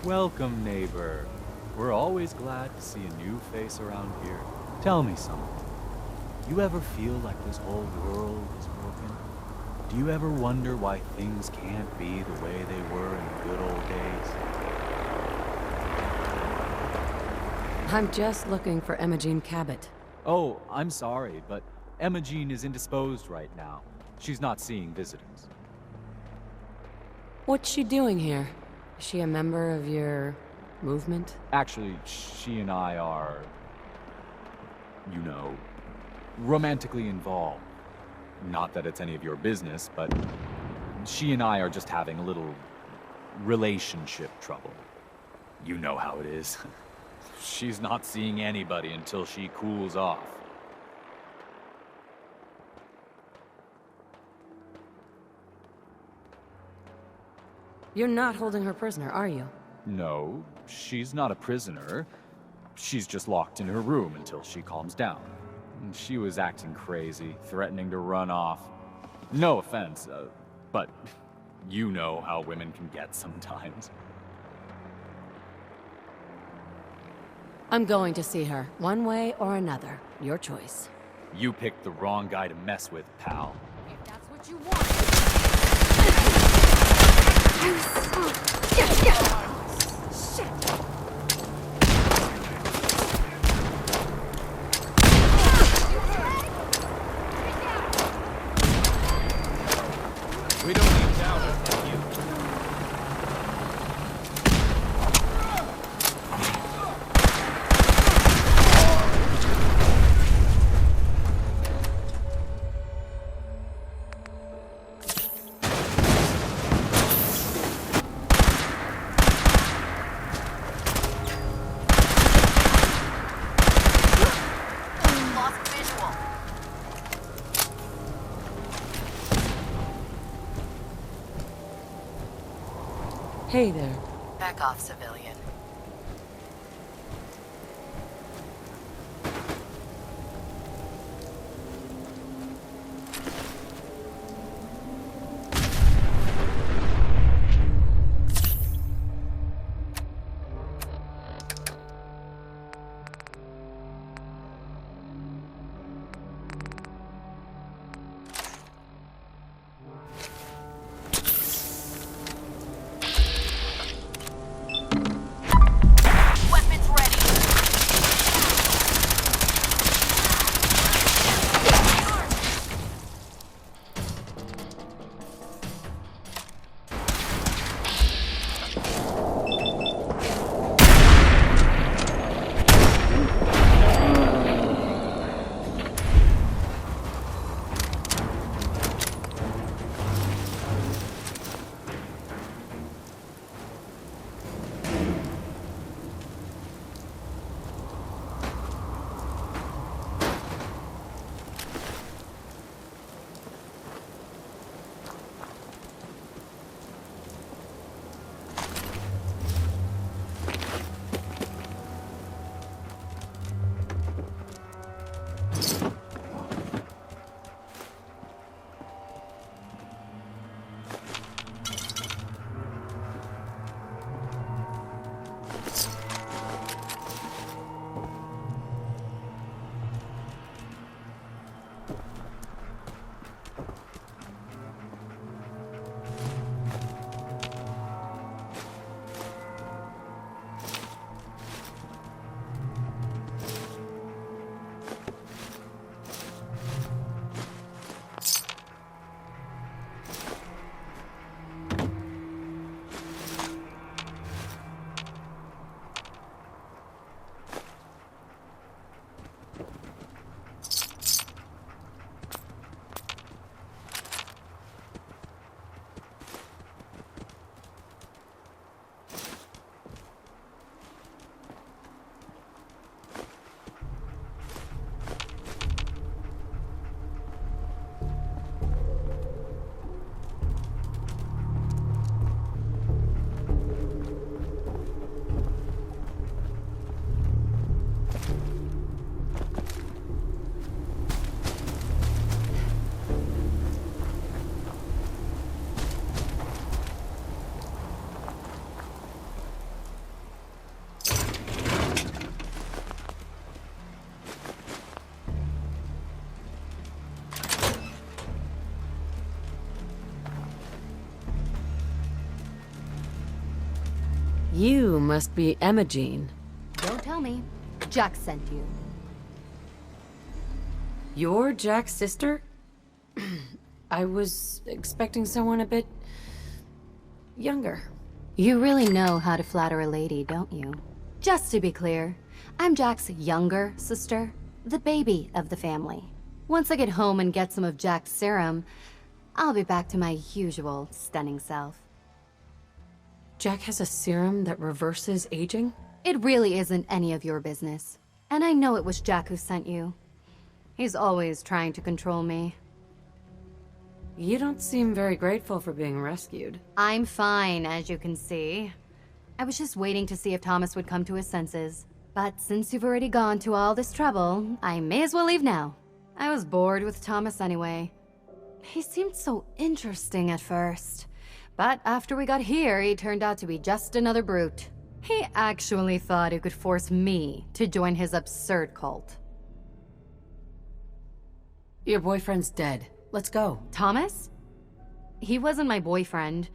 Welcome, neighbor. We're always glad to see a new face around here. Tell me something. You ever feel like this whole world is broken? Do you ever wonder why things can't be the way they were in the good old days? I'm just looking for Imogene Cabot. Oh, I'm sorry, but Imogene is indisposed right now. She's not seeing visitors. What's she doing here? Is she a member of your movement? Actually, she and I are, you know, romantically involved. Not that it's any of your business, but she and I are just having a little relationship trouble. You know how it is. She's not seeing anybody until she cools off. You're not holding her prisoner, are you? No, she's not a prisoner. She's just locked in her room until she calms down. She was acting crazy, threatening to run off. No offense, but you know how women can get sometimes. I'm going to see her, one way or another. Your choice. You picked the wrong guy to mess with, pal. If that's what you want. We don't need doubters like you. Hey there. Back off, civilian. You must be Emma Jean. Don't tell me. Jack sent you. You're Jack's sister? I was expecting someone a bit... younger. You really know how to flatter a lady, don't you? Just to be clear, I'm Jack's younger sister, the baby of the family. Once I get home and get some of Jack's serum, I'll be back to my usual stunning self. Jack has a serum that reverses aging? It really isn't any of your business. And I know it was Jack who sent you. He's always trying to control me. You don't seem very grateful for being rescued. I'm fine, as you can see. I was just waiting to see if Thomas would come to his senses. But since you've already gone to all this trouble, I may as well leave now. I was bored with Thomas anyway. He seemed so interesting at first. But after we got here, he turned out to be just another brute. He actually thought he could force me to join his absurd cult. Your boyfriend's dead. Let's go. Thomas? He wasn't my boyfriend.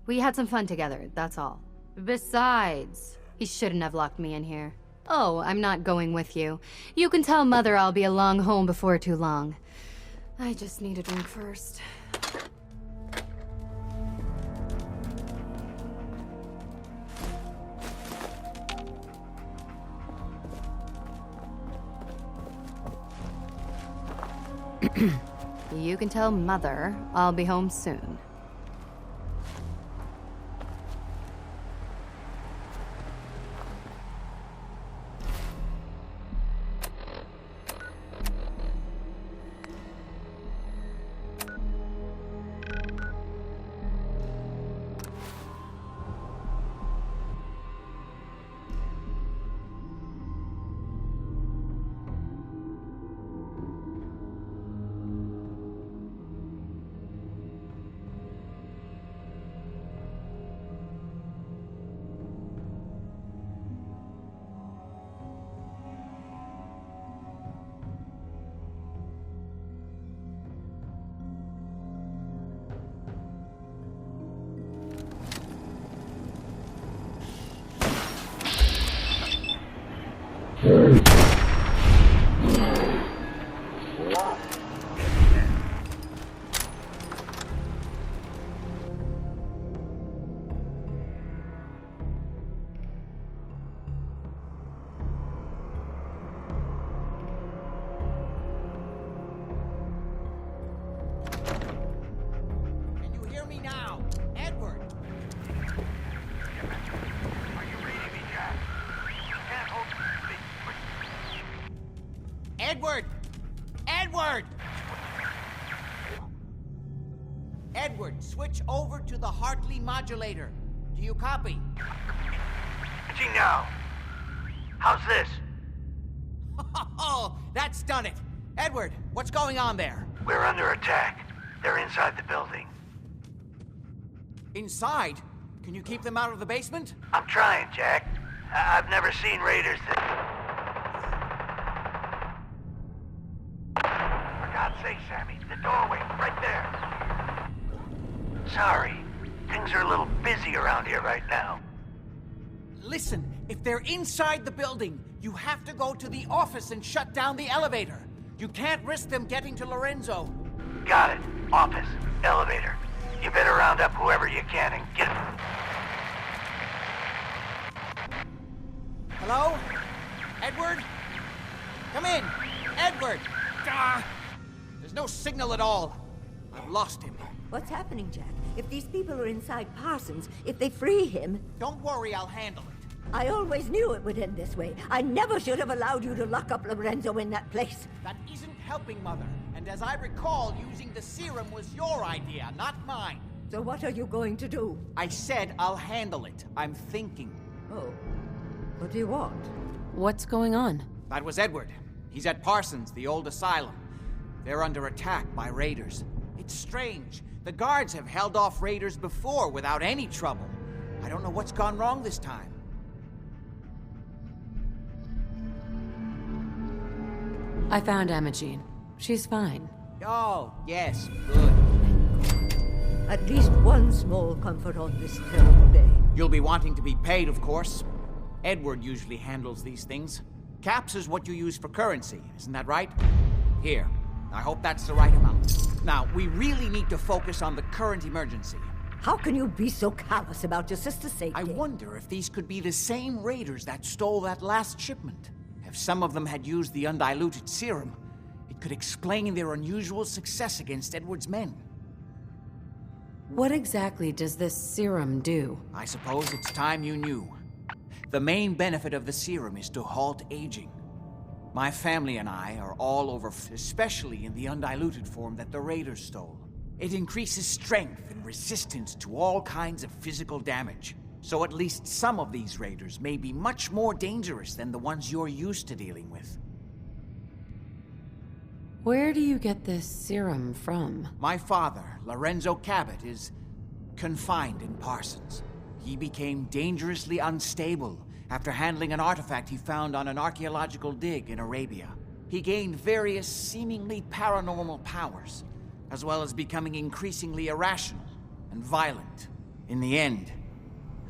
We had some fun together, that's all. Besides, he shouldn't have locked me in here. Oh, I'm not going with you. You can tell Mother I'll be along home before too long. I just need a drink first. You can tell Mother I'll be home soon. Edward! Edward! Edward, switch over to the Hartley modulator. Do you copy? Gee, now. How's this? Oh, that's done it. Edward, what's going on there? We're under attack. They're inside the building. Inside? Can you keep them out of the basement? I'm trying, Jack. I've never seen raiders that... For God's sake, Sammy, the doorway, right there. Sorry. Things are a little busy around here right now. Listen, if they're inside the building, you have to go to the office and shut down the elevator. You can't risk them getting to Lorenzo. Got it. Office. Elevator. You better round up whoever you can and get... Hello? Edward? Come in! Edward! Ah, there's no signal at all. I've lost him. What's happening, Jack? If these people are inside Parsons, if they free him... Don't worry, I'll handle it. I always knew it would end this way. I never should have allowed you to lock up Lorenzo in that place. That isn't helping, Mother. And as I recall, using the serum was your idea, not mine. So what are you going to do? I said I'll handle it. I'm thinking. Oh. What do you want? What's going on? That was Edward. He's at Parsons, the old asylum. They're under attack by raiders. It's strange. The guards have held off raiders before without any trouble. I don't know what's gone wrong this time. I found Emma Jean. She's fine. Oh, yes, good. At least one small comfort on this terrible day. You'll be wanting to be paid, of course. Edward usually handles these things. Caps is what you use for currency, isn't that right? Here, I hope that's the right amount. Now, we really need to focus on the current emergency. How can you be so callous about your sister's safety? I wonder if these could be the same raiders that stole that last shipment. If some of them had used the undiluted serum, it could explain their unusual success against Edward's men. What exactly does this serum do? I suppose it's time you knew. The main benefit of the serum is to halt aging. My family and I are all over, especially in the undiluted form that the raiders stole. It increases strength and resistance to all kinds of physical damage. So at least some of these raiders may be much more dangerous than the ones you're used to dealing with. Where do you get this serum from? My father, Lorenzo Cabot, is confined in Parsons. He became dangerously unstable after handling an artifact he found on an archaeological dig in Arabia. He gained various seemingly paranormal powers, as well as becoming increasingly irrational and violent. In the end,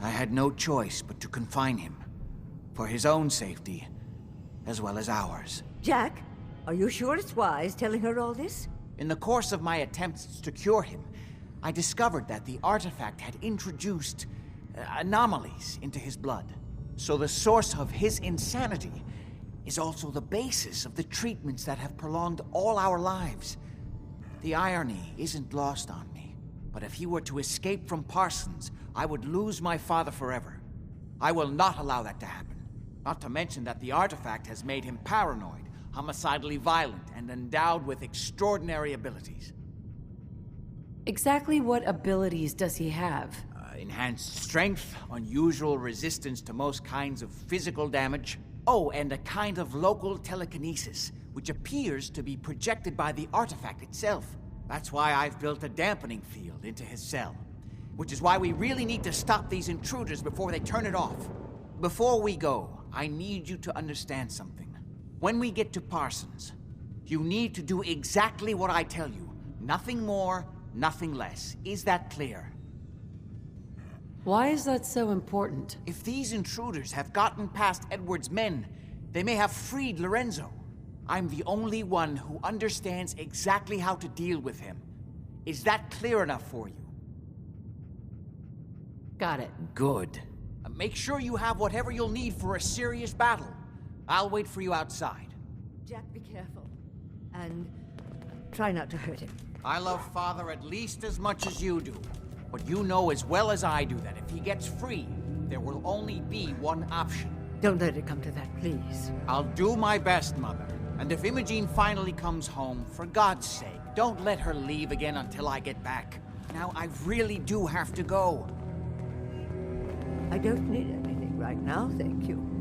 I had no choice but to confine him, for his own safety, as well as ours. Jack, are you sure it's wise telling her all this? In the course of my attempts to cure him, I discovered that the artifact had introduced anomalies into his blood. So the source of his insanity is also the basis of the treatments that have prolonged all our lives. The irony isn't lost on me, but if he were to escape from Parsons, I would lose my father forever. I will not allow that to happen. Not to mention that the artifact has made him paranoid, homicidally violent, and endowed with extraordinary abilities. Exactly what abilities does he have? Enhanced strength, unusual resistance to most kinds of physical damage. Oh, and a kind of local telekinesis, which appears to be projected by the artifact itself. That's why I've built a dampening field into his cell. Which is why we really need to stop these intruders before they turn it off. Before we go, I need you to understand something. When we get to Parsons, you need to do exactly what I tell you. Nothing more, nothing less. Is that clear? Why is that so important? If these intruders have gotten past Edward's men, they may have freed Lorenzo. I'm the only one who understands exactly how to deal with him. Is that clear enough for you? Got it. Good. Make sure you have whatever you'll need for a serious battle. I'll wait for you outside. Jack, be careful. And try not to hurt him. I love Father at least as much as you do. But you know as well as I do that if he gets free, there will only be one option. Don't let it come to that, please. I'll do my best, Mother. And if Imogene finally comes home, for God's sake, don't let her leave again until I get back. Now, I really do have to go. I don't need anything right now, thank you.